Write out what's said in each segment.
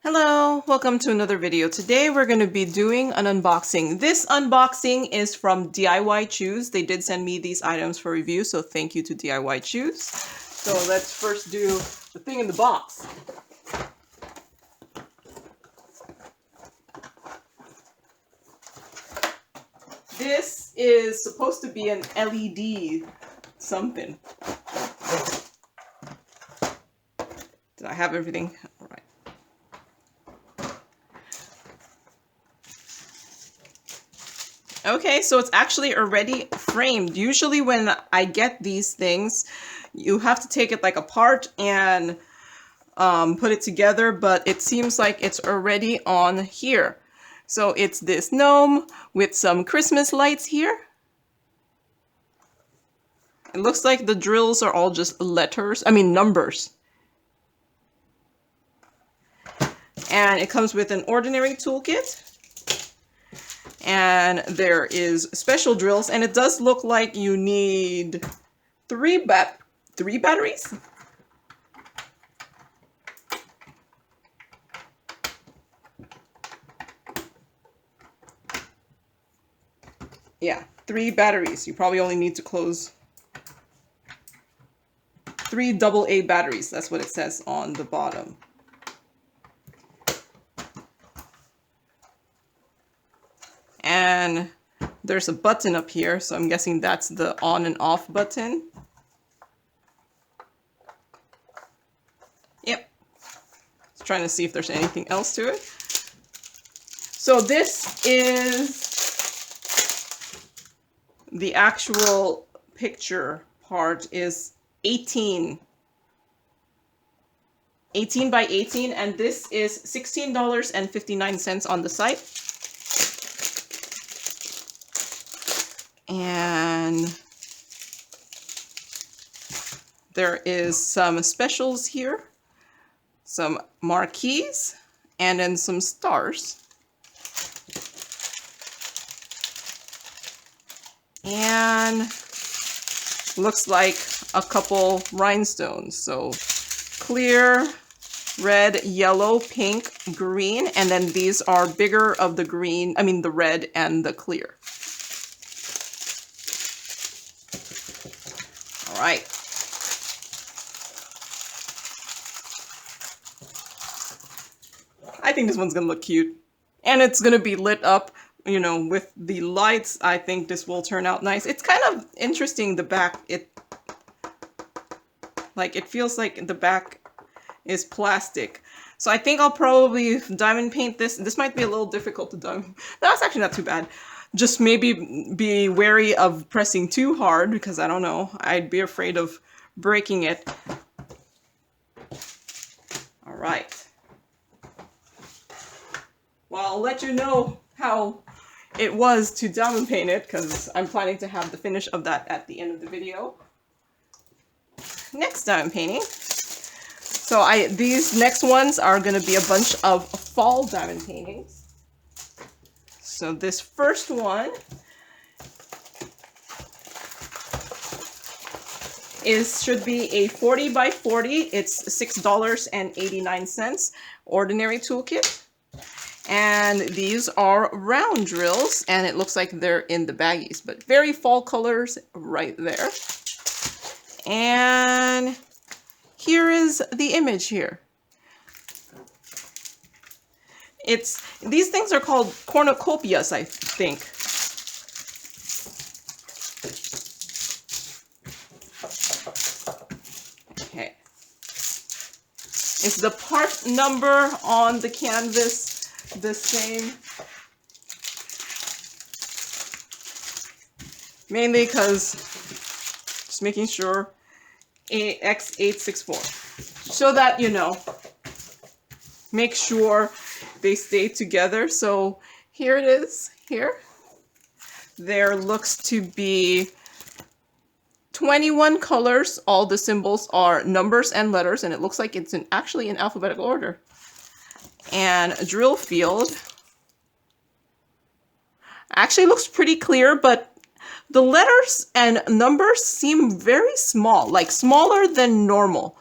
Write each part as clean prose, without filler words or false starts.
Hello, welcome to another video. Today we're going to be doing an unboxing. This unboxing is from DIYChoose. They did send me these items for review, so thank you to DIYChoose. So let's first do the thing in the box. This is supposed to be an LED something. Did I have everything? All right. Okay, so it's actually already framed. Usually when I get these things, you have to take it like apart and put it together, but it seems like it's already on here. So it's this gnome with some Christmas lights here. It looks like the drills are all just numbers. And it comes with an ordinary toolkit. And there is special drills, and it does look like you need three batteries. Yeah, 3 batteries. You probably only need to close 3 AA batteries. That's what it says on the bottom. And there's a button up here, so I'm guessing that's the on and off button. Yep. Just trying to see if there's anything else to it. So this is the actual picture part is 18 by 18, and this is $16.59 on the site. And there is some specials here, some marquees, and then some stars. And looks like a couple rhinestones. So clear, red, yellow, pink, green, and then these are bigger of the green, the red and the clear. All right. I think this one's gonna look cute. And it's gonna be lit up, with the lights. I think this will turn out nice. It's kind of interesting, the back. It feels like the back is plastic. So I think I'll probably diamond paint this. This might be a little difficult to diamond. No, it's actually not too bad. Just maybe be wary of pressing too hard, because I don't know. I'd be afraid of breaking it. All right. Well, I'll let you know how it was to diamond paint it, because I'm planning to have the finish of that at the end of the video. Next diamond painting. So these next ones are going to be a bunch of fall diamond paintings. So this first one should be a 40 by 40. It's $6.89, ordinary toolkit. And these are round drills, and it looks like they're in the baggies, but very fall colors right there. And here is the image here. These things are called cornucopias, I think. Okay. Is the part number on the canvas the same? Mainly because just making sure AX864. So that, make sure they stay together. So here it is, here. There looks to be 21 colors. All the symbols are numbers and letters, and it looks like it's actually in alphabetical order. And a drill field. Actually looks pretty clear, but the letters and numbers seem very small, like smaller than normal.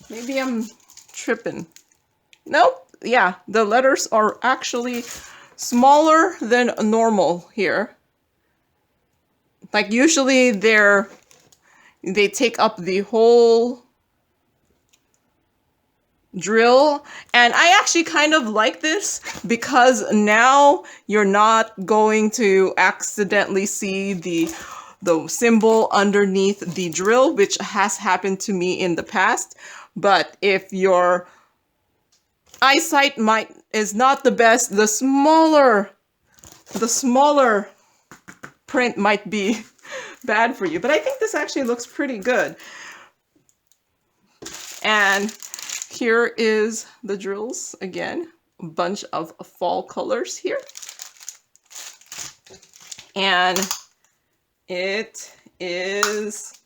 Maybe I'm tripping. Nope. Yeah, the letters are actually smaller than normal here. Like usually they take up the whole drill, and I actually kind of like this because now you're not going to accidentally see the symbol underneath the drill, which has happened to me in the past. But if your eyesight is not the best, the smaller print might be bad for you. But I think this actually looks pretty good. And here is the drills again, a bunch of fall colors here. And it is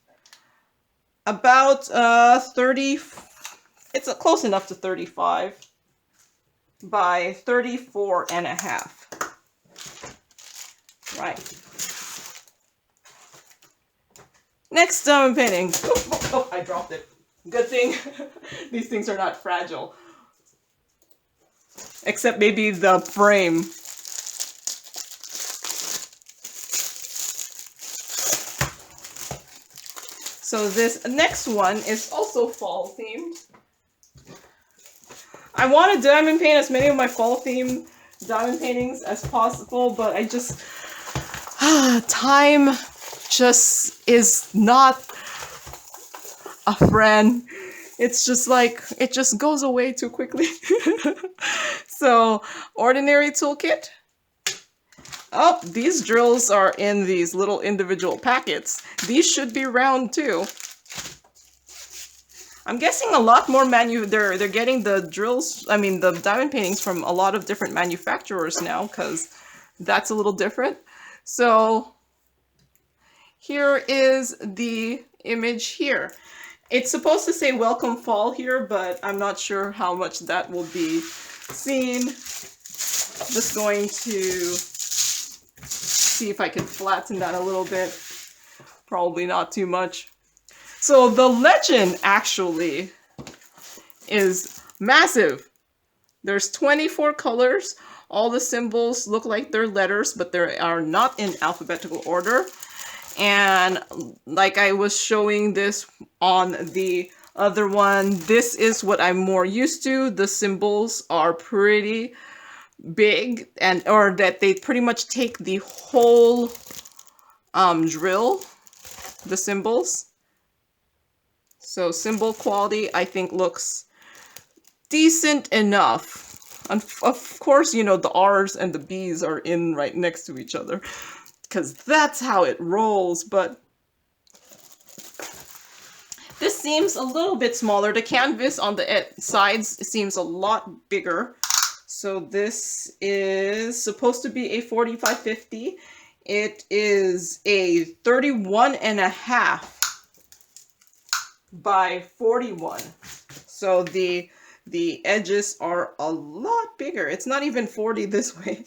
about 30, it's close enough to 35 by 34 and a half. Right. Next diamond painting. Oh, I dropped it. Good thing these things are not fragile. Except maybe the frame. So this next one is also fall themed. I want to diamond paint as many of my fall themed diamond paintings as possible, but I just, time just is not a friend. It's just like, it just goes away too quickly. So, ordinary toolkit. Oh, these drills are in these little individual packets. These should be round too. I'm guessing a lot more they're getting the drills, I mean the diamond paintings from a lot of different manufacturers now, because that's a little different. So here is the image here. It's supposed to say welcome fall here, but I'm not sure how much that will be seen. Just going to see if I can flatten that a little bit. Probably not too much. So the legend actually is massive. There's 24 colors. All the symbols look like they're letters, but they are not in alphabetical order. And like I was showing this on the other one, this is what I'm more used to. The symbols are pretty big, or that they pretty much take the whole drill, the symbols. So symbol quality, I think, looks decent enough. Of course, you know, the R's and the B's are in right next to each other, because that's how it rolls, but this seems a little bit smaller. The canvas on the sides seems a lot bigger. So this is supposed to be a 45-50. It is a 31 and a half by 41. So the edges are a lot bigger. It's not even 40 this way.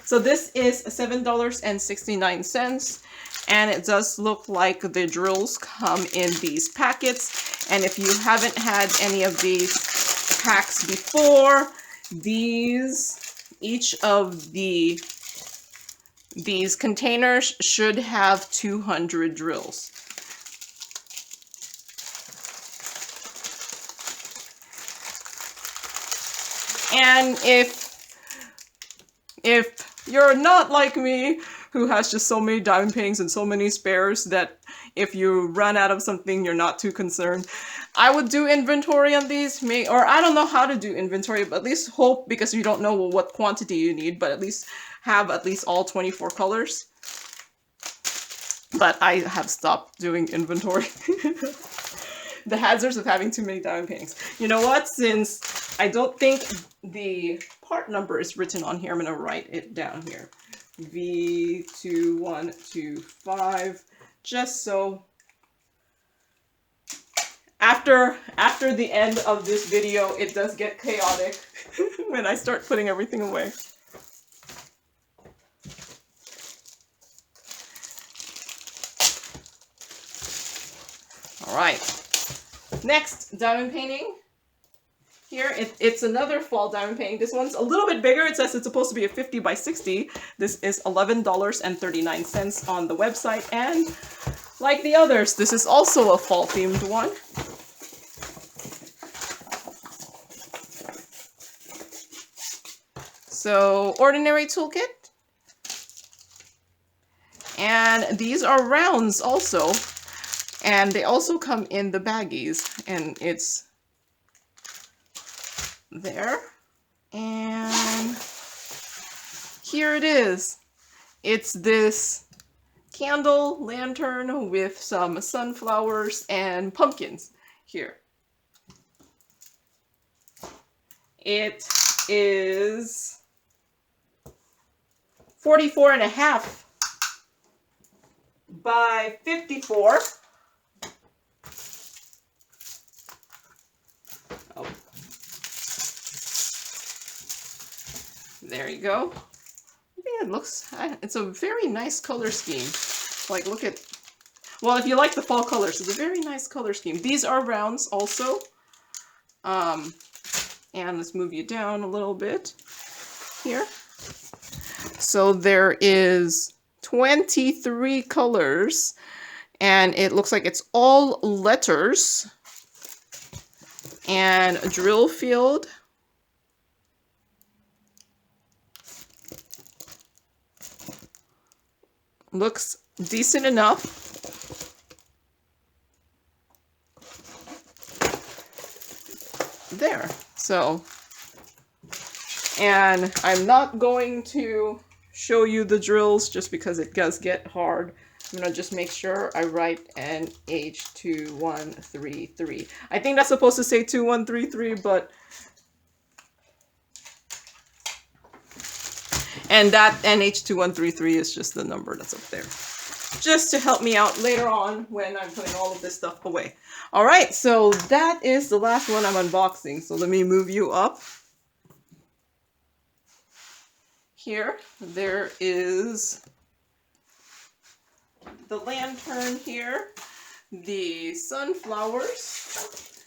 So this is $7.69, and it does look like the drills come in these packets. And if you haven't had any of these packs before, each of these containers should have 200 drills. And if you're not like me, who has just so many diamond paintings and so many spares that if you run out of something, you're not too concerned, I would do inventory on these, or I don't know how to do inventory, but at least hope, because you don't know what quantity you need, but at least have at least all 24 colors. But I have stopped doing inventory. The hazards of having too many diamond paintings. You know what? Since I don't think the part number is written on here, I'm going to write it down here. V2125. Just so after the end of this video, it does get chaotic when I start putting everything away. All right. Next diamond painting Here, it's another fall diamond painting. This one's a little bit bigger. It says it's supposed to be a 50 by 60. This is $11.39 on the website. And like the others, this is also a fall themed one. So, ordinary toolkit. And these are rounds also. And they also come in the baggies. And it's there. And here it is. It's this candle lantern with some sunflowers and pumpkins here. It is 44.5 by 54. Oh. There you go. Yeah, it looks, it's a very nice color scheme. Like, look at, well, if you like the fall colors, it's a very nice color scheme. These are rounds also. And let's move you down a little bit here. So there is 23 colors, and it looks like it's all letters. And a drill field. Looks decent enough. There. So, and I'm not going to show you the drills just because it does get hard. I'm gonna just make sure I write NH2133. I think that's supposed to say 2133, but and that NH2133 is just the number that's up there. Just to help me out later on when I'm putting all of this stuff away. All right, so that is the last one I'm unboxing. So let me move you up. Here, there is the lantern here, the sunflowers,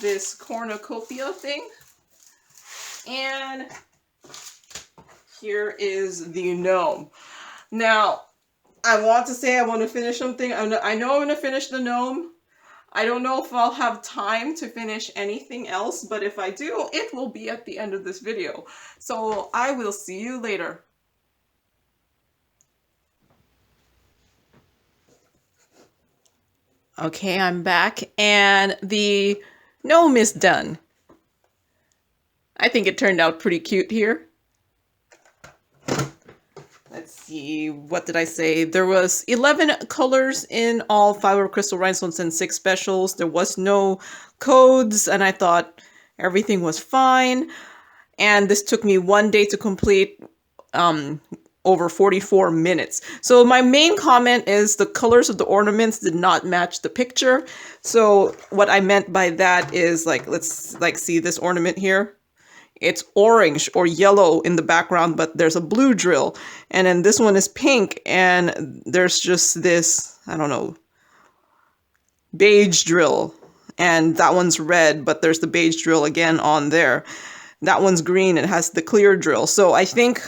this cornucopia thing, and here is the gnome. Now, I want to say I want to finish something. I know I'm going to finish the gnome. I don't know if I'll have time to finish anything else, but if I do, it will be at the end of this video. So I will see you later. Okay, I'm back, and the gnome is done. I think it turned out pretty cute here. Let's see, what did I say? There was 11 colors in all, 5 were crystal rhinestones and 6 specials. There was no codes, and I thought everything was fine. And this took me 1 day to complete, over 44 minutes. So my main comment is the colors of the ornaments did not match the picture. So what I meant by that is, like, let's see this ornament here. It's orange or yellow in the background, but there's a blue drill. And then this one is pink, and there's just this, I don't know, beige drill. And that one's red, but there's the beige drill again on there. That one's green, it has the clear drill. So I think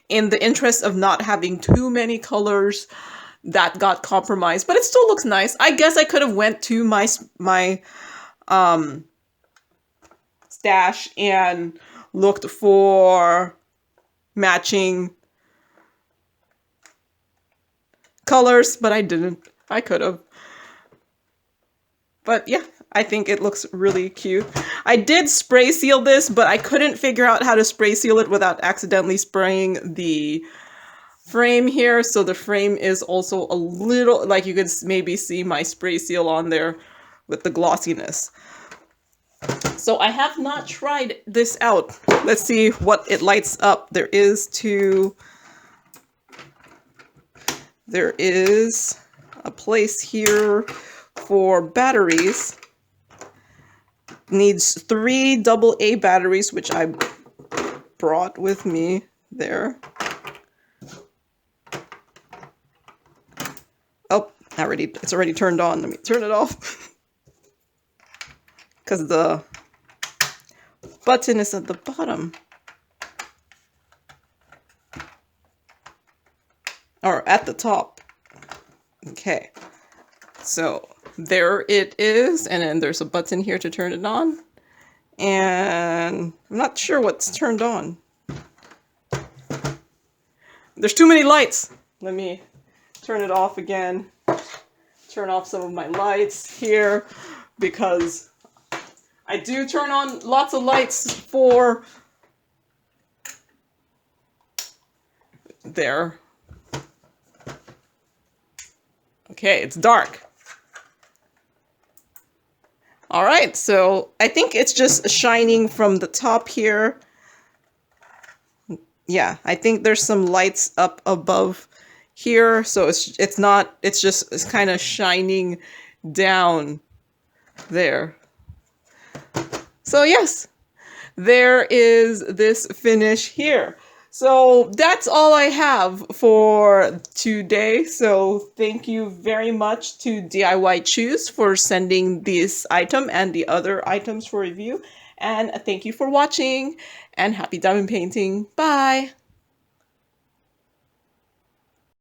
in the interest of not having too many colors, that got compromised. But it still looks nice. I guess I could have went to my stash and looked for matching colors, but I didn't. I could have. But yeah, I think it looks really cute. I did spray seal this, but I couldn't figure out how to spray seal it without accidentally spraying the frame here. So the frame is also a little, like, you could maybe see my spray seal on there with the glossiness. So I have not tried this out. Let's see what it lights up. There is a place here for batteries. Needs 3 AA batteries, which I brought with me there. Oh, it's already turned on. Let me turn it off. Because the button is at the bottom. Or at the top. Okay. So there it is. And then there's a button here to turn it on. And I'm not sure what's turned on. There's too many lights. Let me turn it off again. Turn off some of my lights here because I do turn on lots of lights for there. Okay, it's dark. All right, so I think it's just shining from the top here. Yeah, I think there's some lights up above here, so it's kind of shining down there. So yes, there is this finish here. So that's all I have for today. So thank you very much to DIYChoose for sending this item and the other items for review. And thank you for watching and happy diamond painting. Bye.